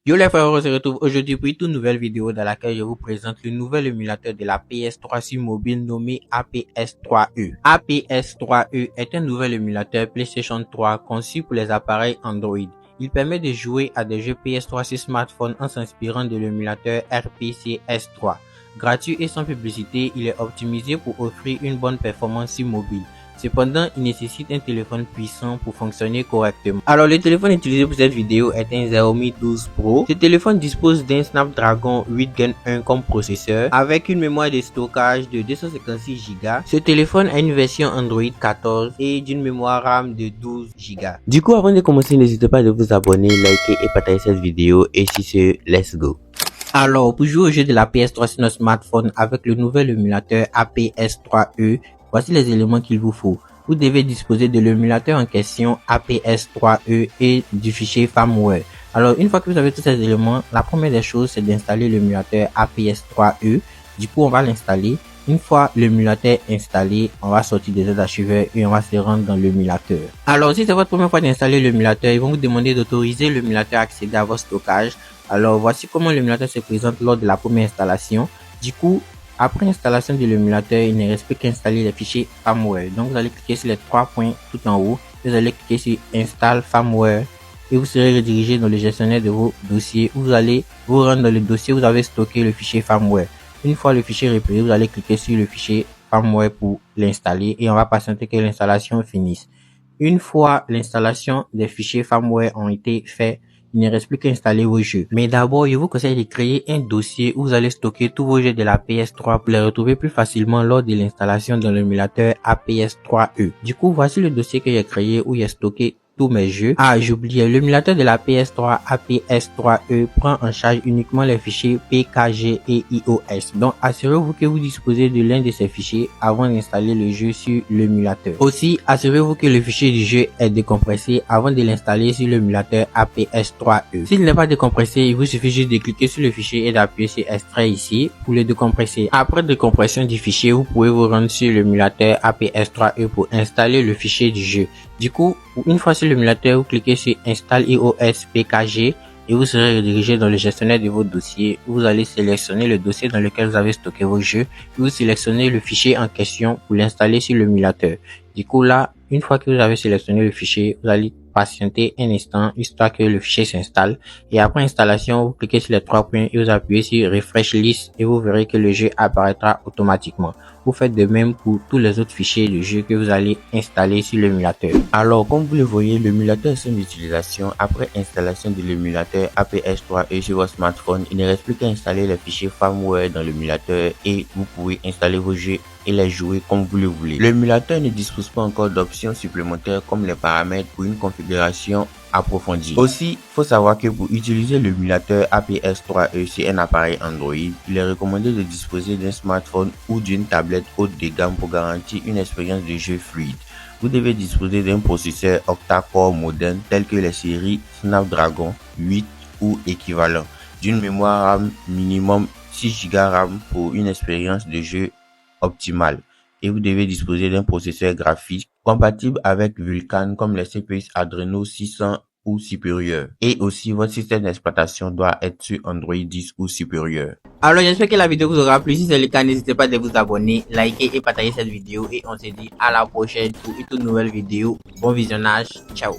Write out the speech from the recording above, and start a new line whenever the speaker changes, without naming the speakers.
Yo les frères, on se retrouve aujourd'hui pour une toute nouvelle vidéo dans laquelle je vous présente le nouvel émulateur de la PS3 sur mobile nommé APS3E. APS3E est un nouvel émulateur PlayStation 3 conçu pour les appareils Android. Il permet de jouer à des jeux PS3 sur smartphone en s'inspirant de l'émulateur RPCS3. Gratuit et sans publicité, il est optimisé pour offrir une bonne performance sur mobile. Cependant, il nécessite un téléphone puissant pour fonctionner correctement. Alors, le téléphone utilisé pour cette vidéo est un Xiaomi 12 Pro. Ce téléphone dispose d'un Snapdragon 8 Gen 1 comme processeur avec une mémoire de stockage de 256 Go. Ce téléphone a une version Android 14 et d'une mémoire RAM de 12 Go. Du coup, avant de commencer, n'hésitez pas à vous abonner, liker et partager cette vidéo. Et si c'est, let's go. Alors, pour jouer au jeu de la PS3 sur notre smartphone avec le nouvel émulateur APS3E, voici les éléments qu'il vous faut. Vous devez disposer de l'émulateur en question APS3E et du fichier firmware. Alors, une fois que vous avez tous ces éléments, la première des choses, c'est d'installer l'émulateur APS3E. Du coup, on va l'installer. Une fois l'émulateur installé, on va sortir des archiveurs et on va se rendre dans l'émulateur. Alors, si c'est votre première fois d'installer l'émulateur, ils vont vous demander d'autoriser l'émulateur à accéder à votre stockage. Alors, voici comment l'émulateur se présente lors de la première installation. Du coup, après installation de l'émulateur, il ne reste plus qu'à installer les fichiers firmware. Donc, vous allez cliquer sur les trois points tout en haut. Vous allez cliquer sur Install firmware et vous serez redirigé dans le gestionnaire de vos dossiers. Vous allez vous rendre dans le dossier où vous avez stocké le fichier firmware. Une fois le fichier repéré, vous allez cliquer sur le fichier firmware pour l'installer et on va patienter que l'installation finisse. Une fois l'installation des fichiers firmware ont été faits, il ne reste plus qu'à installer vos jeux. Mais d'abord, je vous conseille de créer un dossier où vous allez stocker tous vos jeux de la PS3 pour les retrouver plus facilement lors de l'installation dans l'émulateur APS3E. Du coup, voici le dossier que j'ai créé où j'ai stocké tous mes jeux. Ah, j'ai oublié, l'émulateur de la PS3 APS3E prend en charge uniquement les fichiers PKG et iOS. Donc, assurez-vous que vous disposez de l'un de ces fichiers avant d'installer le jeu sur l'émulateur. Aussi, assurez-vous que le fichier du jeu est décompressé avant de l'installer sur l'émulateur APS3E. S'il n'est pas décompressé, il vous suffit juste de cliquer sur le fichier et d'appuyer sur extrait ici pour le décompresser. Après décompression du fichier, vous pouvez vous rendre sur l'émulateur APS3E pour installer le fichier du jeu. Du coup, une fois sur l'émulateur, vous cliquez sur Install iOS PKG et vous serez redirigé dans le gestionnaire de vos dossiers. Vous allez sélectionner le dossier dans lequel vous avez stocké vos jeux. Puis vous sélectionnez le fichier en question pour l'installer sur l'émulateur. Du coup là, une fois que vous avez sélectionné le fichier, vous allez patienter un instant histoire que le fichier s'installe. Et après installation, vous cliquez sur les trois points et vous appuyez sur Refresh List et vous verrez que le jeu apparaîtra automatiquement. Vous faites de même pour tous les autres fichiers de jeu que vous allez installer sur l'émulateur. Alors, comme vous le voyez, l'émulateur est son utilisation. Après installation de l'émulateur APS3E sur votre smartphone, il ne reste plus qu'à installer les fichiers firmware dans l'émulateur et vous pouvez installer vos jeux et les jouer comme vous le voulez. L'émulateur ne dispose pas encore d'options supplémentaires comme les paramètres pour une configuration approfondie. Aussi, faut savoir que pour utiliser l'émulateur APS3E sur un appareil Android, il est recommandé de disposer d'un smartphone ou d'une tablette haute de gamme pour garantir une expérience de jeu fluide. Vous devez disposer d'un processeur octa-core moderne tel que les séries Snapdragon 8 ou équivalent, d'une mémoire RAM minimum 6 Go RAM pour une expérience de jeu optimale. Et vous devez disposer d'un processeur graphique compatible avec Vulkan comme les CPU Adreno 600 ou supérieur. Et aussi, votre système d'exploitation doit être sur Android 10 ou supérieur. Alors, j'espère que la vidéo vous aura plu. Si c'est le cas, n'hésitez pas à vous abonner, liker et partager cette vidéo. Et on se dit à la prochaine pour une toute nouvelle vidéo. Bon visionnage. Ciao.